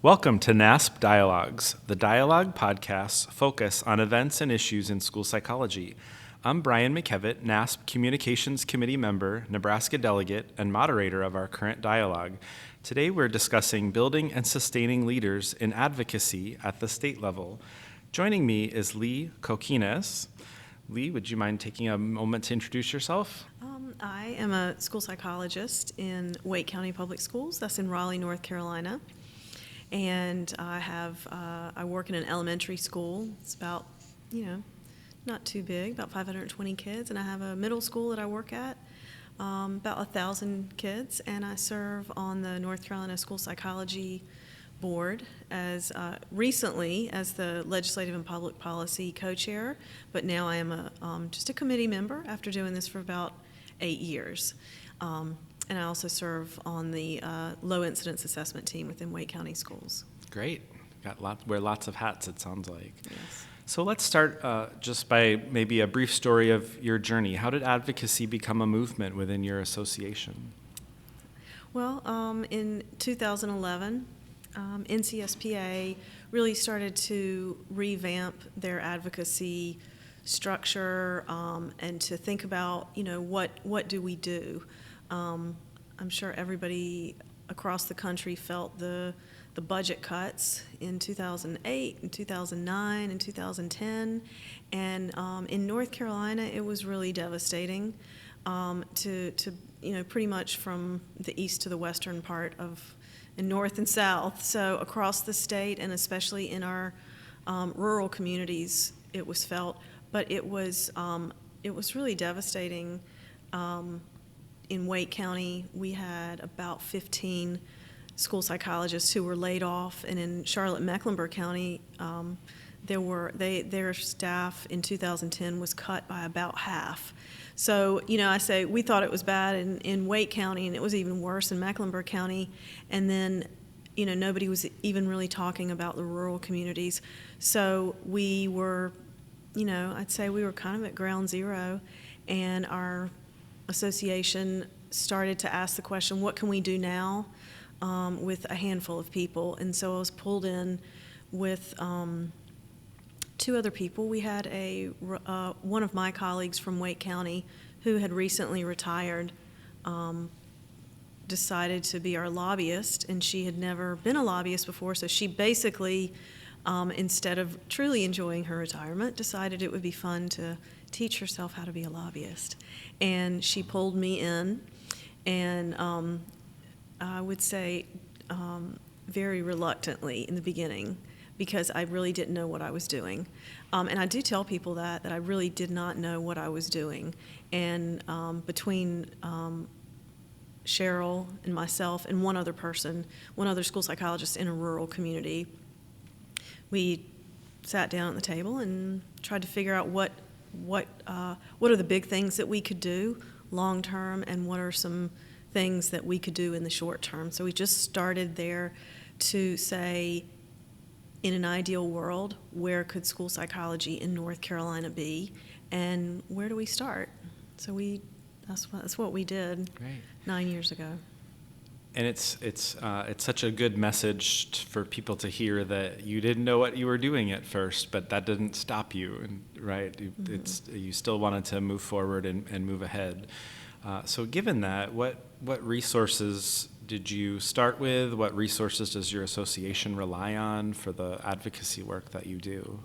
Welcome to NASP Dialogues. The Dialogue podcasts focus on events and issues in school psychology. I'm Brian McKevitt, NASP Communications Committee member, Nebraska delegate, and moderator of our current dialogue. Today we're discussing building and sustaining leaders in advocacy at the state level. Joining me is Lee Coquines. Lee, would you mind taking a moment to introduce yourself? I am a school psychologist in Wake County Public Schools. That's in Raleigh, North Carolina. And I work in an elementary school. It's about, not too big, about 520 kids. And I have a middle school that I work at, about 1,000 kids. And I serve on the North Carolina School Psychology Board as recently as the Legislative and Public Policy co-chair. But now I am just a committee member after doing this for about 8 years. And I also serve on the low incidence assessment team within Wake County Schools. Great. Wear lots of hats, it sounds like. Yes. So let's start just by maybe a brief story of your journey. How did advocacy become a movement within your association? Well, in 2011, NCSPA really started to revamp their advocacy structure and to think about, what do we do? I'm sure everybody across the country felt the budget cuts in 2008 and 2009 and 2010, and in North Carolina it was really devastating to pretty much from the east to the western part of in north and south. So across the state and especially in our rural communities it was felt, but it was really devastating. In Wake County, we had about 15 school psychologists who were laid off, and in Charlotte-Mecklenburg County, their staff in 2010 was cut by about half. So, I say we thought it was bad in Wake County, and it was even worse in Mecklenburg County, and then, nobody was even really talking about the rural communities. So we were, I'd say we were kind of at ground zero, and our association started to ask the question, what can we do now with a handful of people? And so I was pulled in with two other people. We had one of my colleagues from Wake County who had recently retired decided to be our lobbyist, and she had never been a lobbyist before, so she basically instead of truly enjoying her retirement, decided it would be fun to teach herself how to be a lobbyist. And she pulled me in, and I would say very reluctantly in the beginning, because I really didn't know what I was doing. And I do tell people that I really did not know what I was doing. And between Cheryl and myself and one other school psychologist in a rural community, we sat down at the table and tried to figure out what are the big things that we could do long term, and what are some things that we could do in the short term. So we just started there to say, in an ideal world, where could school psychology in North Carolina be, and where do we start? So that's what we did. Great. 9 years ago. And it's such a good message for people to hear that you didn't know what you were doing at first, but that didn't stop you, and right? Mm-hmm. You still wanted to move forward and move ahead. So given that, what resources did you start with? What resources does your association rely on for the advocacy work that you do?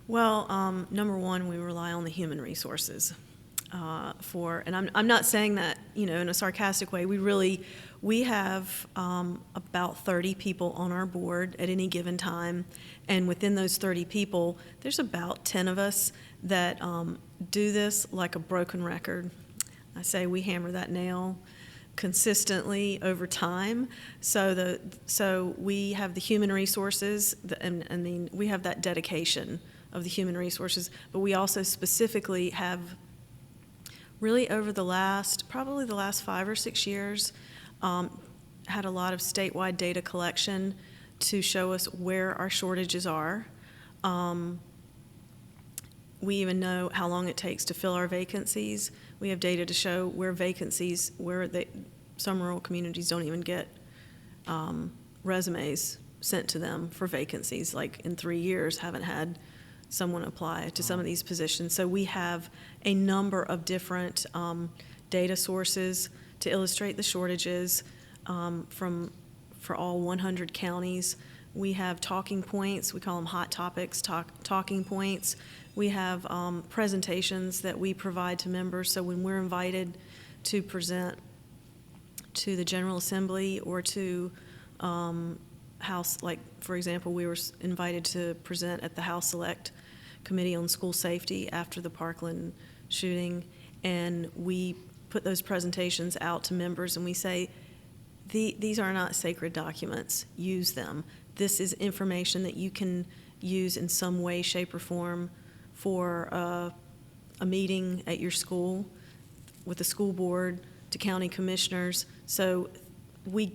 Well, number one, we rely on the human resources. And I'm not saying that, in a sarcastic way. We have about 30 people on our board at any given time, and within those 30 people, there's about 10 of us that do this like a broken record. I say we hammer that nail consistently over time. So we have the human resources, and we have that dedication of the human resources, but we also specifically have, really over probably the last 5 or 6 years, had a lot of statewide data collection to show us where our shortages are. We even know how long it takes to fill our vacancies. We have data to show where some rural communities don't even get resumes sent to them for vacancies. Like in 3 years, haven't had someone apply to some of these positions. So we have a number of different data sources to illustrate the shortages for all 100 counties. We have talking points. We call them hot topics, talking points. We have presentations that we provide to members. So when we're invited to present to the General Assembly or to House, like for example, we were invited to present at the House Select Committee on School Safety after the Parkland shooting, and we put those presentations out to members and we say, these are not sacred documents, use them. This is information that you can use in some way, shape, or form for a meeting at your school with the school board to county commissioners. So we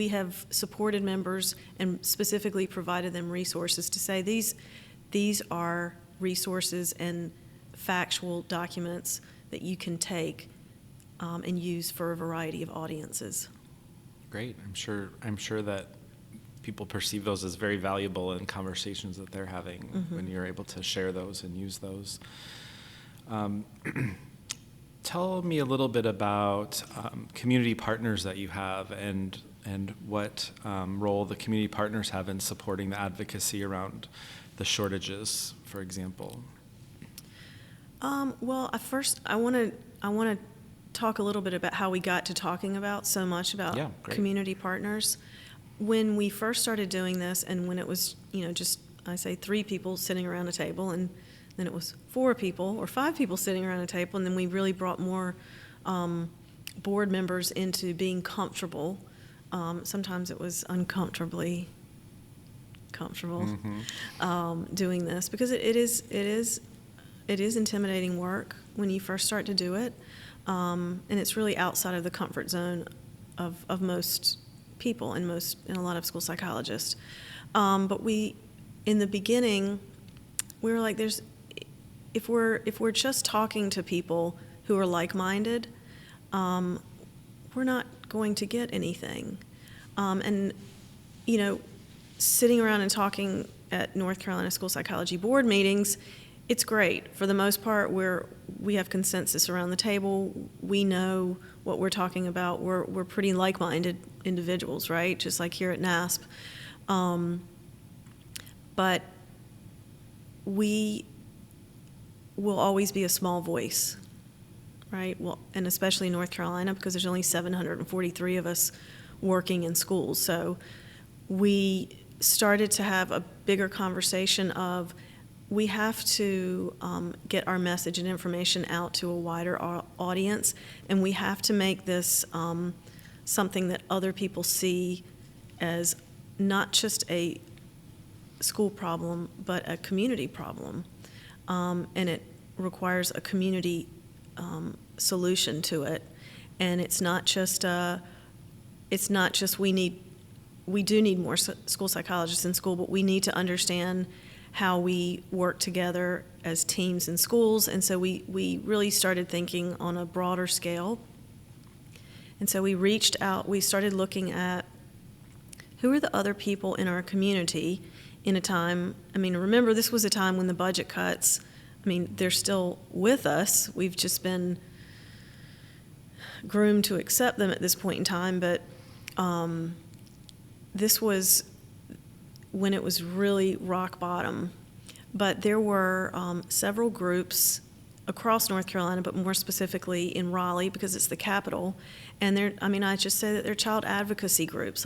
have supported members and specifically provided them resources to say these are resources and factual documents that you can take and use for a variety of audiences. Great. I'm sure that people perceive those as very valuable in conversations that they're having when you're able to share those and use those. Tell me a little bit about community partners that you have and what role the community partners have in supporting the advocacy around the shortages, for example. Well, first I want to talk a little bit about how we got to talking about so much about community partners. When we first started doing this, and when it was just I say 3 people sitting around a table, and then it was 4 people or 5 people sitting around a table, and then we really brought more board members into being comfortable. Sometimes it was uncomfortably comfortable doing this, because it is intimidating work when you first start to do it, and it's really outside of the comfort zone of most people and a lot of school psychologists. But in the beginning, we were like, if we're just talking to people who are like-minded, we're not going to get anything. And sitting around and talking at North Carolina School Psychology Board meetings, it's great. For the most part, we have consensus around the table. We know what we're talking about. We're pretty like-minded individuals, right? Just like here at NASP. But we will always be a small voice, right? Well, and especially in North Carolina, because there's only 743 of us working in schools. So we started to have a bigger conversation of, we have to get our message and information out to a wider audience, and we have to make this something that other people see as not just a school problem, but a community problem. And it requires a community solution to it. And it's not just we do need more school psychologists in school, but we need to understand how we work together as teams in schools. And so we really started thinking on a broader scale. And so we reached out, we started looking at who are the other people in our community in a time, remember, this was a time when the budget cuts, they're still with us. We've just been groomed to accept them at this point in time, but this was when it was really rock bottom. But there were several groups across North Carolina, but more specifically in Raleigh, because it's the capital. And I just say that they're child advocacy groups,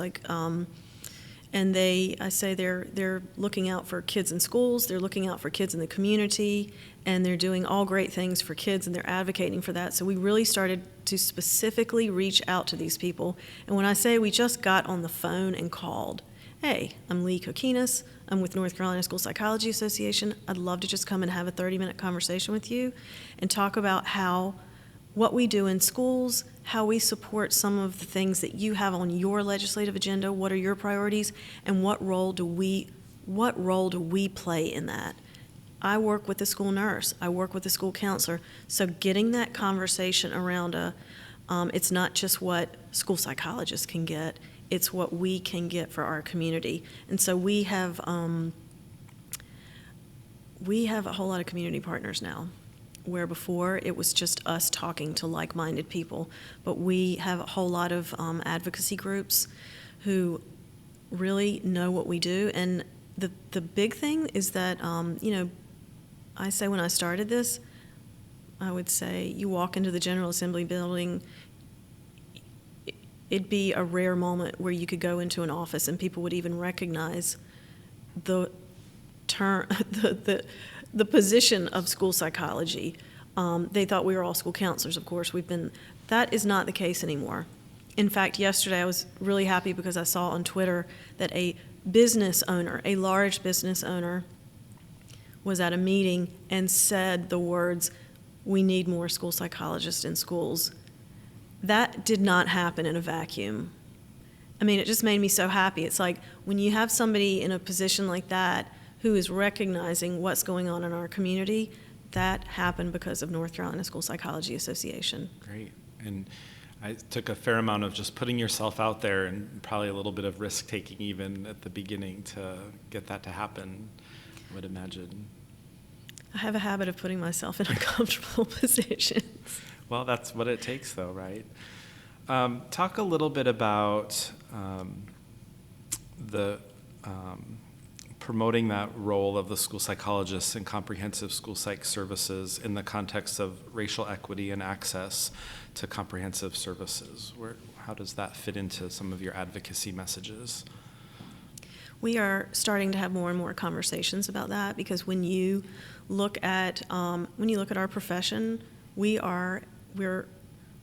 and they're looking out for kids in schools, they're looking out for kids in the community, and they're doing all great things for kids, and they're advocating for that. So we really started to specifically reach out to these people. And when I say we just got on the phone and called, hey, I'm Lee Kokinas, I'm with North Carolina School Psychology Association. I'd love to just come and have a 30-minute conversation with you and talk about what we do in schools, how we support some of the things that you have on your legislative agenda, what are your priorities, and what role do we play in that? I work with the school nurse, I work with the school counselor, so getting that conversation around it's not just what school psychologists can get, it's what we can get for our community. And so we have a whole lot of community partners now, where before it was just us talking to like-minded people. But we have a whole lot of advocacy groups who really know what we do. And the big thing is that, I say when I started this, I would say you walk into the General Assembly building, it'd be a rare moment where you could go into an office and people would even recognize the term, the position of school psychology. They thought we were all school counselors, of course. That is not the case anymore. In fact, yesterday I was really happy because I saw on Twitter that a large business owner, was at a meeting and said the words, "We need more school psychologists in schools." That did not happen in a vacuum. I mean, it just made me so happy. It's like when you have somebody in a position like that who is recognizing what's going on in our community, that happened because of North Carolina School Psychology Association. Great. And I took a fair amount of just putting yourself out there and probably a little bit of risk-taking even at the beginning to get that to happen, I would imagine. I have a habit of putting myself in uncomfortable positions. Well, that's what it takes, though, right? Talk a little bit about promoting that role of the school psychologists and comprehensive school psych services in the context of racial equity and access to comprehensive services. How does that fit into some of your advocacy messages? We are starting to have more and more conversations about that, because when you look at our profession, we're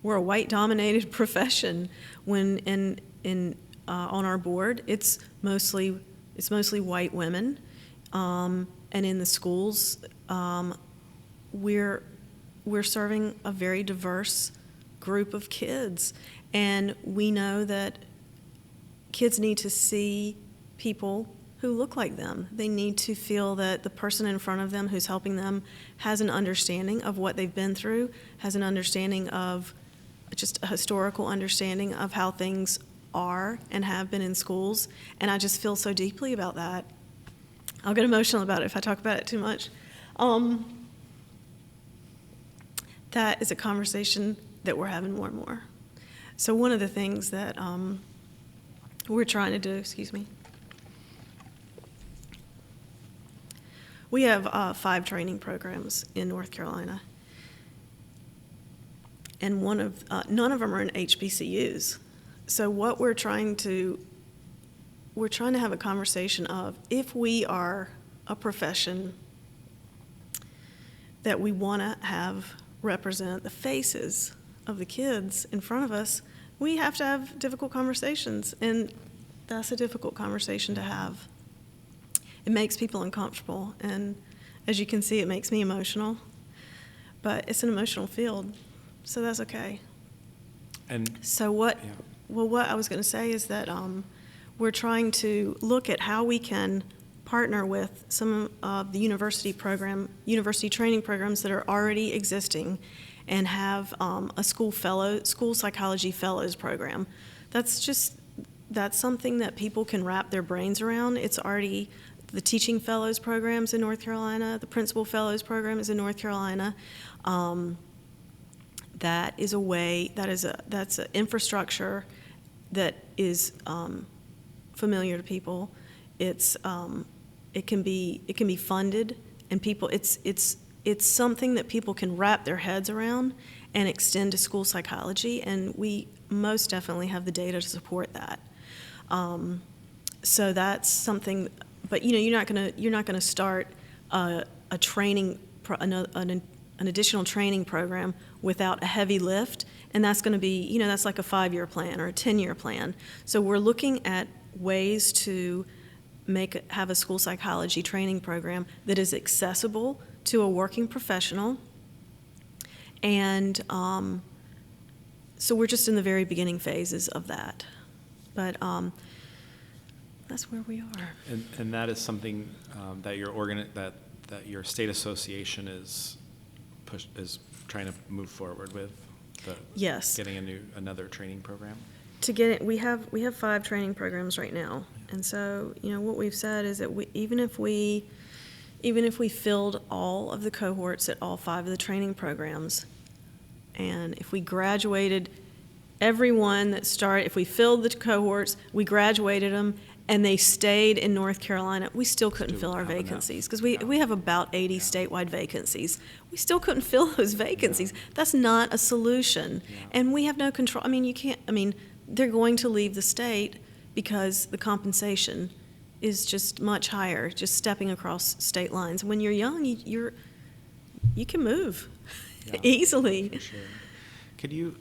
a white-dominated profession. When on our board, it's mostly white women, and in the schools, we're serving a very diverse group of kids, and we know that kids need to see people who look like them. They need to feel that the person in front of them who's helping them has an understanding of what they've been through, has an understanding of just a historical understanding of how things are and have been in schools. And I just feel so deeply about that. I'll get emotional about it if I talk about it too much. That is a conversation that we're having more and more. So one of the things that we're trying to do, we have 5 training programs in North Carolina, and none of them are in HBCUs. So what we're trying to have a conversation of, if we are a profession that we want to have represent the faces of the kids in front of us, we have to have difficult conversations, and that's a difficult conversation to have. It makes people uncomfortable, and as you can see, it makes me emotional, but it's an emotional field, so that's okay. And so what I was going to say is that we're trying to look at how we can partner with some of the university training programs that are already existing, and have a school psychology fellows program. That's something that people can wrap their brains around. It's already the teaching fellows programs in North Carolina, the principal fellows program is in North Carolina. That is a way, that's an infrastructure that is familiar to people. It can be funded, and people, it's something that people can wrap their heads around and extend to school psychology, and we most definitely have the data to support that. So that's something, but you're not gonna start an additional training program without a heavy lift, and that's going to be, that's like a 5-year plan or a 10-year plan. So we're looking at ways to have a school psychology training program that is accessible to a working professional, and so we're just in the very beginning phases of that, but that's where we are. And that is something that your state association is trying to move forward with. Yes. Getting another training program. to get it, we have 5 training programs right now. And so, what we've said is that even if we filled all of the cohorts at all 5 of the training programs, and if we graduated everyone that started, if we filled the cohorts, we graduated them, and they stayed in North Carolina, we still couldn't fill our vacancies, because we have about 80 statewide vacancies. We still couldn't fill those vacancies. That's not a solution. And we have no control. They're going to leave the state because the compensation is just much higher, just stepping across state lines. When you're young, you can move easily. For sure. Could you,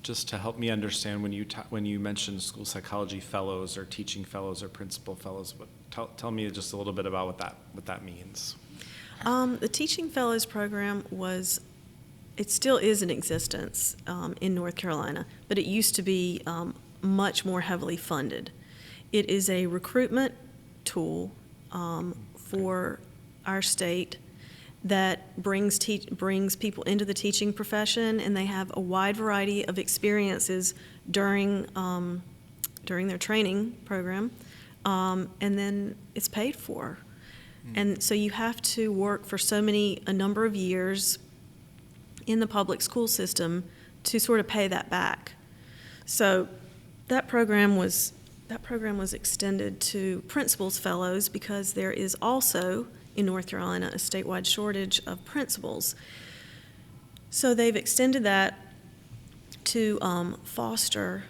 just to help me understand, when you mentioned school psychology fellows or teaching fellows or principal fellows, tell me just a little bit about what that means. The Teaching Fellows Program it still is in existence in North Carolina, but it used to be much more heavily funded. It is a recruitment tool for our state that brings people into the teaching profession, and they have a wide variety of experiences during their training program, and then it's paid for. And so you have to work for a number of years in the public school system to sort of pay that back. So that program was extended to principals fellows, because there is also in North Carolina a statewide shortage of principals. So they've extended that to foster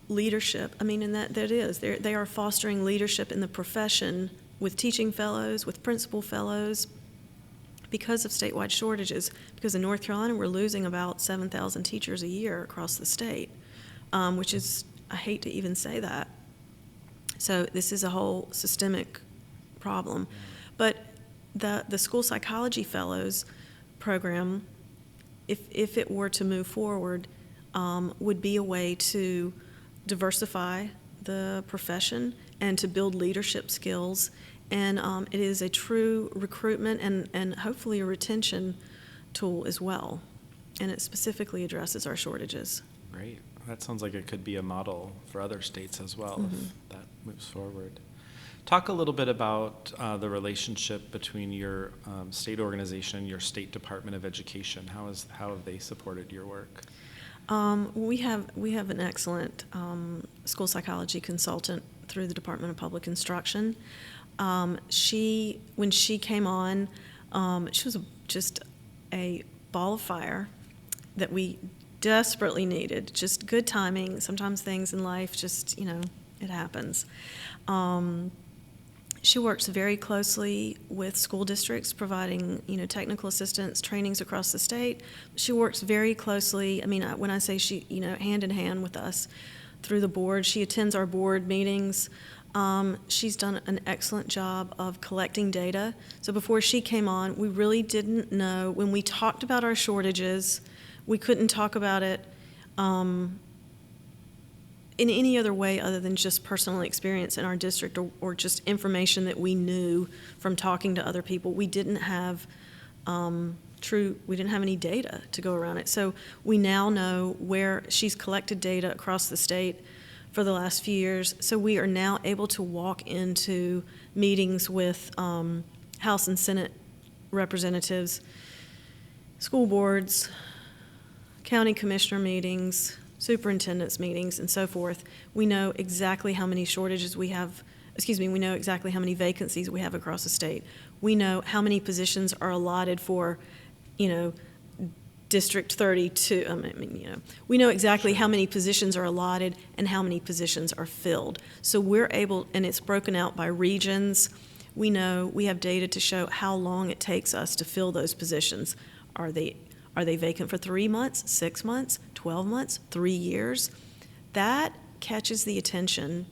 leadership. And that is. They are fostering leadership in the profession with teaching fellows, with principal fellows, because of statewide shortages. Because in North Carolina, we're losing about 7,000 teachers a year across the state, which is, I hate to even say that. So this is a whole systemic problem. But the school psychology fellows program, if it were to move forward, would be a way to diversify the profession and to build leadership skills. And it is a true recruitment and hopefully a retention tool as well. And it specifically addresses our shortages. Great. That sounds like it could be a model for other states as well, if that moves forward. Talk a little bit about the relationship between your state organization and your State Department of Education. How have they supported your work? We have an excellent school psychology consultant through the Department of Public Instruction. When she came on, she was just a ball of fire that we desperately needed. Just good timing. Sometimes things in life just, it happens. She works very closely with school districts, providing, technical assistance, trainings across the state. She works very closely, when I say she, hand in hand with us through the board. She attends our board meetings. She's done an excellent job of collecting data. So before she came on, we really didn't know. When we talked about our shortages, we couldn't talk about it in any other way other than just personal experience in our district or just information that we knew from talking to other people. We didn't have any data to go around it. So we now know where she's collected data across the state for the last few years. So we are now able to walk into meetings with House and Senate representatives, school boards, county commissioner meetings, superintendent's meetings, and so forth. We know exactly how many shortages we have, we know exactly how many vacancies we have across the state. We know how many positions are allotted for, District 32, we know exactly how many positions are allotted and how many positions are filled. So we're able, and it's broken out by regions. We know, we have data to show how long it takes us to fill those positions. Are they vacant for 3 months, 6 months, 12 months, 3 years? That catches the attention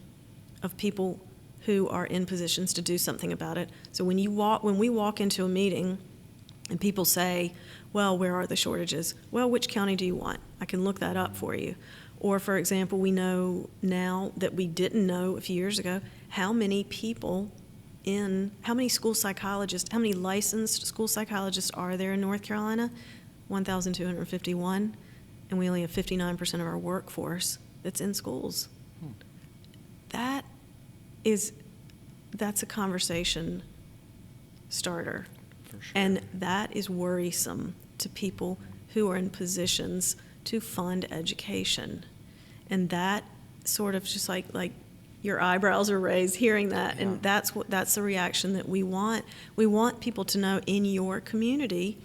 of people who are in positions to do something about it. So when we walk into a meeting and people say, well, where are the shortages? Well, which county do you want? I can look that up for you. Or, for example, we know now that we didn't know a few years ago how many school psychologists, how many licensed school psychologists are there in North Carolina? 1,251. and we only have 59% of our workforce that's in schools. That's a conversation starter. For sure. And that is worrisome to people who are in positions to fund education. And that sort of just like your eyebrows are raised hearing that, and that's the reaction that we want. We want people to know in your community,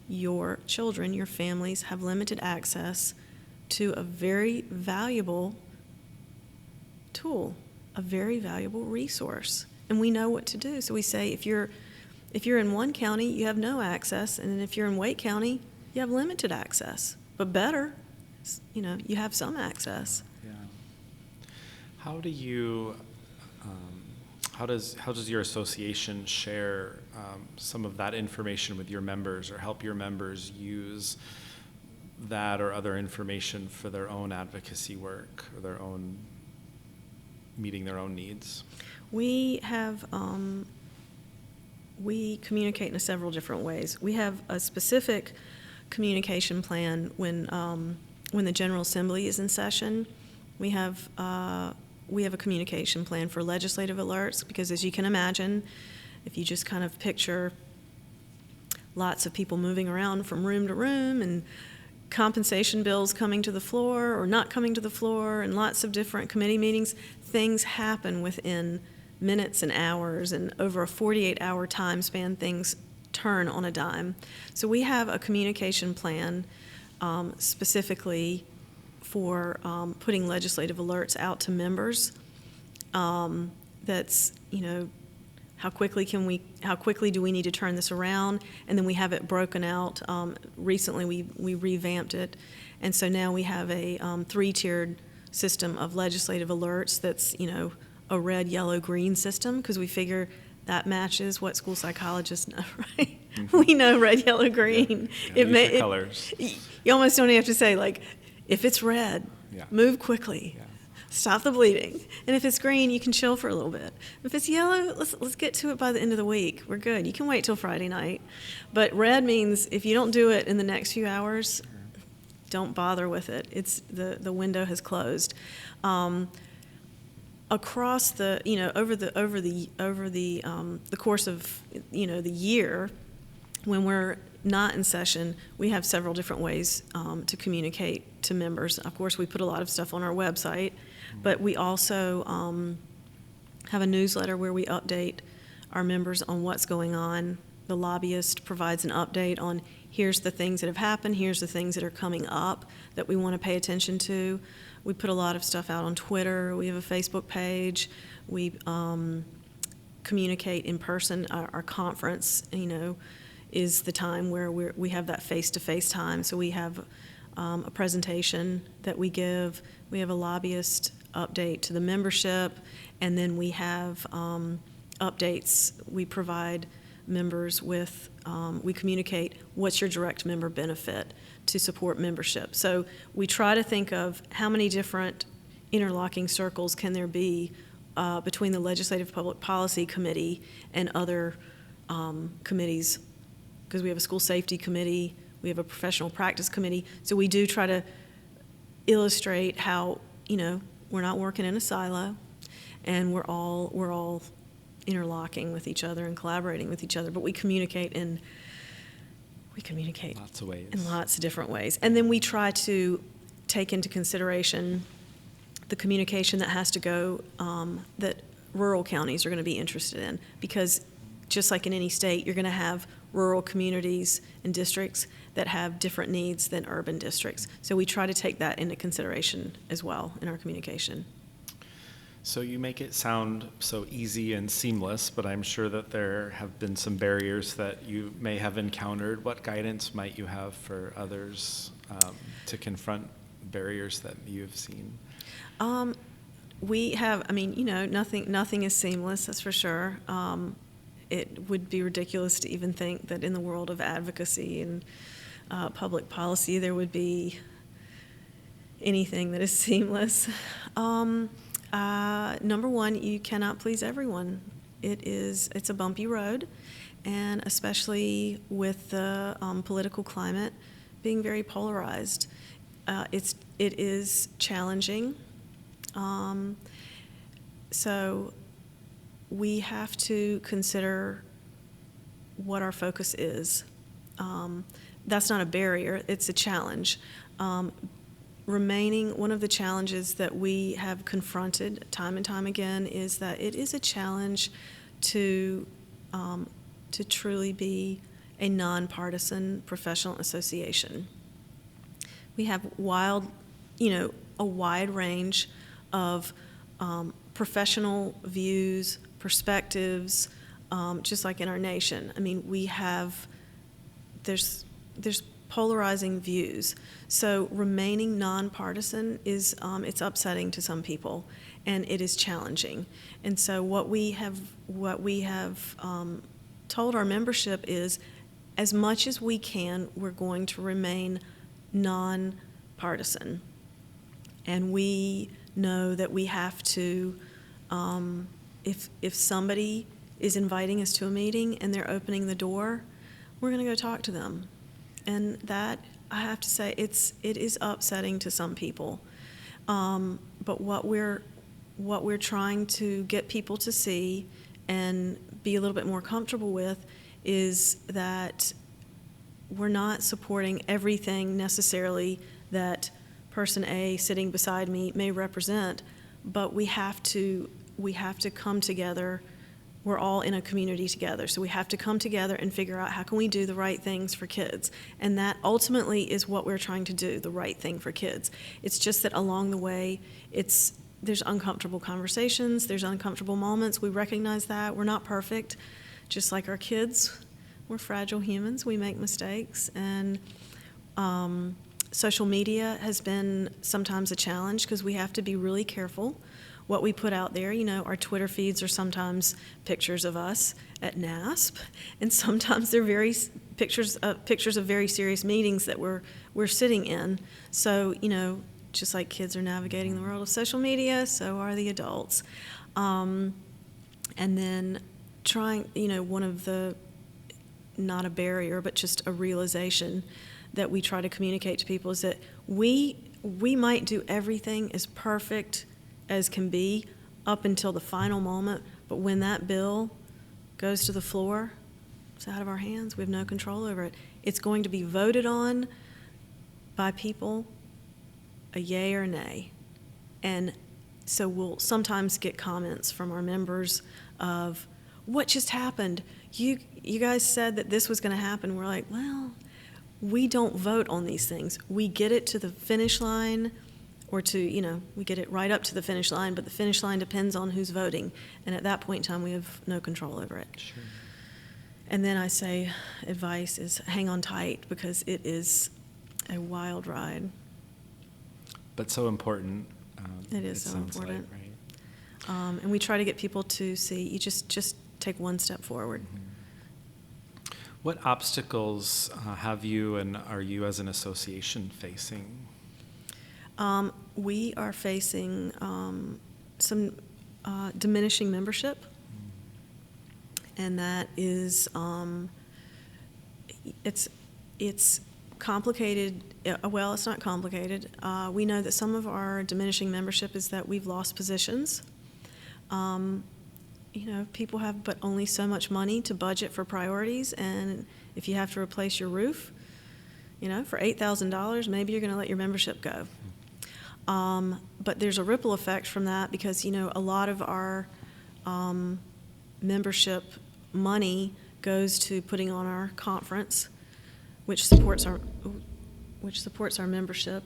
your children, your families have limited access to a very valuable tool, a very valuable resource, and we know what to do. So we say if you're in one county, you have no access, and if you're in Wake County, you have limited access, but better, you have some access. Yeah. How do you, how does your association share some of that information with your members, or help your members use that or other information for their own advocacy work or their own meeting their own needs? We have, we communicate in several different ways. We have a specific communication plan when the General Assembly is in session. We have a communication plan for legislative alerts, because as you can imagine, if you just kind of picture lots of people moving around from room to room and compensation bills coming to the floor or not coming to the floor and lots of different committee meetings, things happen within minutes and hours, and over a 48-hour time span, things turn on a dime. So we have a communication plan specifically for putting legislative alerts out to members. That's, how quickly do we need to turn this around? And then we have it broken out. Recently we revamped it, and so now we have a 3-tiered system of legislative alerts that's, a red, yellow, green system, because we figure that matches what school psychologists know, right? Mm-hmm. We know red, yellow, green. Yeah, colors. You almost don't have to say, if it's red, move quickly. Yeah. Stop the bleeding. And if it's green, you can chill for a little bit. If it's yellow, let's get to it by the end of the week. We're good. You can wait till Friday night. But red means if you don't do it in the next few hours, don't bother with it. It's the window has closed. Across the over the course of the year, when we're not in session, we have several different ways to communicate to members. Of course, we put a lot of stuff on our website, but we also have a newsletter where we update our members on what's going on. The lobbyist provides an update on here's the things that have happened, here's the things that are coming up that we want to pay attention to. We put a lot of stuff out on Twitter. We have a Facebook page. We communicate in person. Our conference, is the time where we have that face-to-face time. So we have a presentation that we give. We have a lobbyist update to the membership, and then we have updates. We provide members with, we communicate what's your direct member benefit to support membership. So we try to think of how many different interlocking circles can there be between the Legislative Public Policy Committee and other committees, because we have a school safety committee, we have a professional practice committee. So we do try to illustrate how, we're not working in a silo, and we're all interlocking with each other and collaborating with each other, but we communicate lots of ways. In lots of different ways. And then we try to take into consideration the communication that has to go, that rural counties are going to be interested in, because just like in any state, you're going to have rural communities and districts that have different needs than urban districts. So we try to take that into consideration as well in our communication. So you make it sound so easy and seamless, but I'm sure that there have been some barriers that you may have encountered. What guidance might you have for others to confront barriers that you've seen? We have, nothing is seamless, that's for sure. It would be ridiculous to even think that in the world of advocacy and public policy there would be anything that is seamless. Number one, you cannot please everyone. It's a bumpy road, and especially with the political climate being very polarized. it is challenging. So we have to consider what our focus is. That's not a barrier, it's a challenge. One of the challenges that we have confronted time and time again is that it is a challenge to truly be a nonpartisan professional association. We have a wide range of professional views, perspectives, just like in our nation. I mean, there's polarizing views. So remaining nonpartisan is it's upsetting to some people, and it is challenging. And so what we have told our membership is, as much as we can, we're going to remain nonpartisan. And we know that we have to, if somebody is inviting us to a meeting and they're opening the door, we're going to go talk to them. And that, I have to say, it is upsetting to some people. But what we're trying to get people to see and be a little bit more comfortable with is that we're not supporting everything necessarily that person A sitting beside me may represent, but we have to come together. We're all in a community together, so we have to come together and figure out how can we do the right things for kids. And that ultimately is what we're trying to do, the right thing for kids. It's just that along the way, there's uncomfortable conversations, there's uncomfortable moments. We recognize that. We're not perfect, just like our kids. We're fragile humans. We make mistakes. And social media has been sometimes a challenge because we have to be really careful what we put out there. Our Twitter feeds are sometimes pictures of us at NASP, and sometimes they're pictures of very serious meetings that we're sitting in. So, just like kids are navigating the world of social media, so are the adults. And then trying, one of the, not a barrier, but just a realization that we try to communicate to people is that we might do everything as perfect as can be up until the final moment, but when that bill goes to the floor, it's out of our hands. We have no control over it. It's going to be voted on by people, a yay or nay. And so we'll sometimes get comments from our members of, what just happened? You guys said that this was going to happen. We're like, well, we don't vote on these things. We get it to the finish line, or we get it right up to the finish line, but the finish line depends on who's voting. And at that point in time, we have no control over it. Sure. And then I say advice is hang on tight, because it is a wild ride. But so important. It is so important. Like, right? And we try to get people to see, you just take one step forward. Mm-hmm. What obstacles have you and are you as an association facing? We are facing some diminishing membership, and that is it's complicated. Well, it's not complicated. We know that some of our diminishing membership is that we've lost positions. People have but only so much money to budget for priorities, and if you have to replace your roof, for $8,000, maybe you're going to let your membership go. But there's a ripple effect from that because, a lot of our membership money goes to putting on our conference, which supports our membership,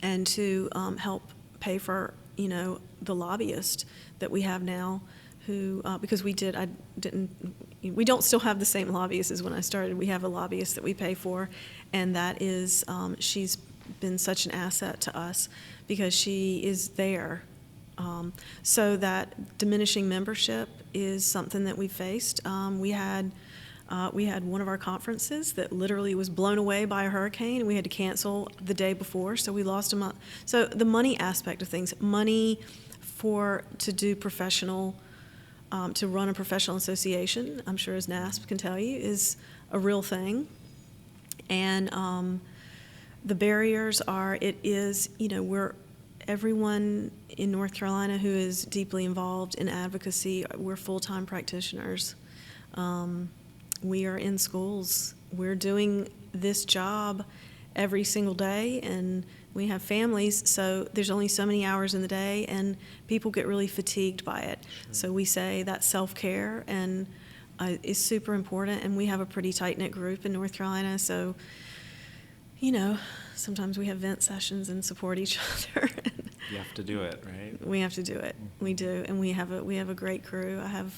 and to help pay for, the lobbyist that we have now, who because we don't still have the same lobbyist as when I started. We have a lobbyist that we pay for, and that is she's been such an asset to us because she is there. So that diminishing membership is something that we faced. We had one of our conferences that literally was blown away by a hurricane, and we had to cancel the day before, so we lost a month. So the money aspect of things, money to run a professional association, I'm sure as NASP can tell you, is a real thing. And The barriers are, everyone in North Carolina who is deeply involved in advocacy, we're full-time practitioners. We are in schools. We're doing this job every single day, and we have families, so there's only so many hours in the day, and people get really fatigued by it. Sure. So we say that self-care and is super important, and we have a pretty tight-knit group in North Carolina, so sometimes we have vent sessions and support each other. You have to do it, right? We have to do it. Mm-hmm. We do, and we have a great crew. I have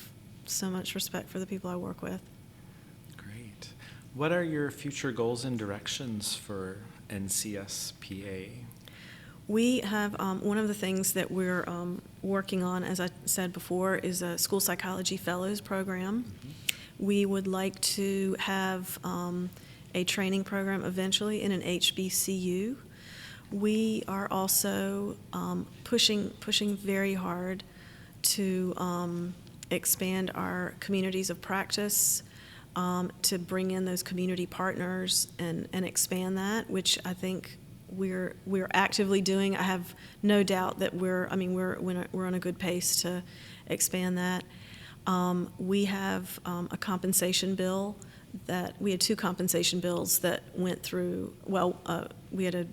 so much respect for the people I work with. Great. What are your future goals and directions for NCSPA? We have one of the things that we're working on, as I said before, is a school psychology fellows program. Mm-hmm. We would like to have a training program eventually in an HBCU. We are also pushing very hard to expand our communities of practice, to bring in those community partners and expand that, which I think we're actively doing. I have no doubt that we're on a good pace to expand that. We have a compensation bill that we had two compensation bills that went through. We had a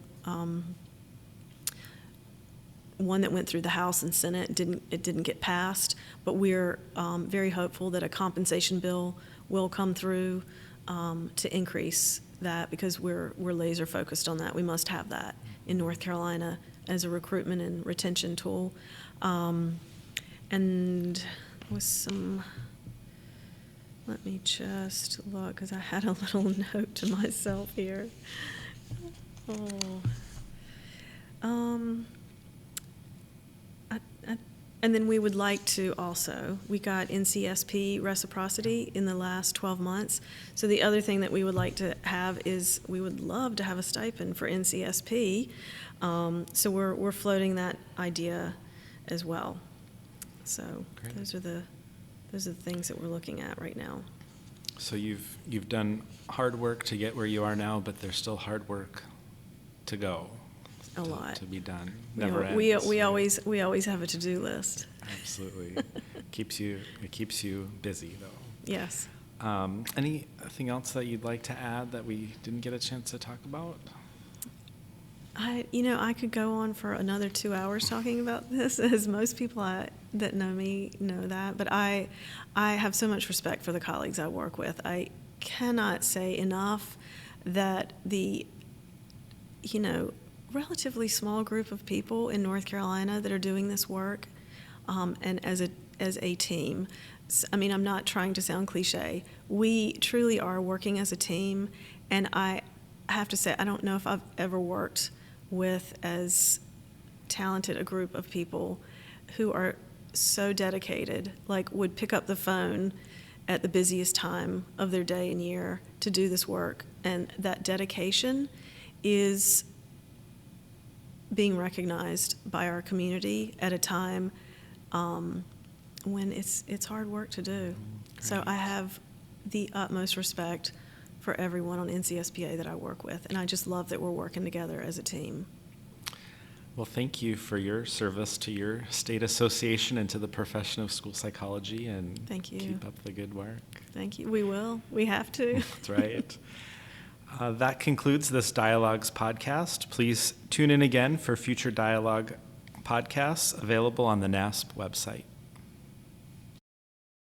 one that went through the House and Senate. It didn't get passed, but we're very hopeful that a compensation bill will come through to increase that, because we're laser focused on that. We must have that in North Carolina as a recruitment and retention tool. And with some, let me just look, because I had a little note to myself here. And then we would like to also, we got NCSP reciprocity in the last 12 months. So the other thing that we would like to have is, we would love to have a stipend for NCSP. So we're floating that idea as well. So Great. those are the things that we're looking at right now. So you've done hard work to get where you are now, but there's still hard work to go. A lot to be done. Never ends. We always have a to-do list. Absolutely. It keeps you busy though. Yes. Anything else that you'd like to add that we didn't get a chance to talk about? I could go on for another 2 hours talking about this, as most people that know me know that. But I have so much respect for the colleagues I work with. I cannot say enough that the relatively small group of people in North Carolina that are doing this work, and as a team. I'm not trying to sound cliche. We truly are working as a team, and I have to say, I don't know if I've ever worked with as talented a group of people who are so dedicated, would pick up the phone at the busiest time of their day and year to do this work. And that dedication is being recognized by our community at a time when it's hard work to do. Great. So I have the utmost respect for everyone on NCSPA that I work with, and I just love that we're working together as a team. Well, thank you for your service to your state association and to the profession of school psychology, and thank you. Keep up the good work. Thank you. We will. We have to. That's right. That concludes this Dialogues podcast. Please tune in again for future Dialogue podcasts available on the NASP website.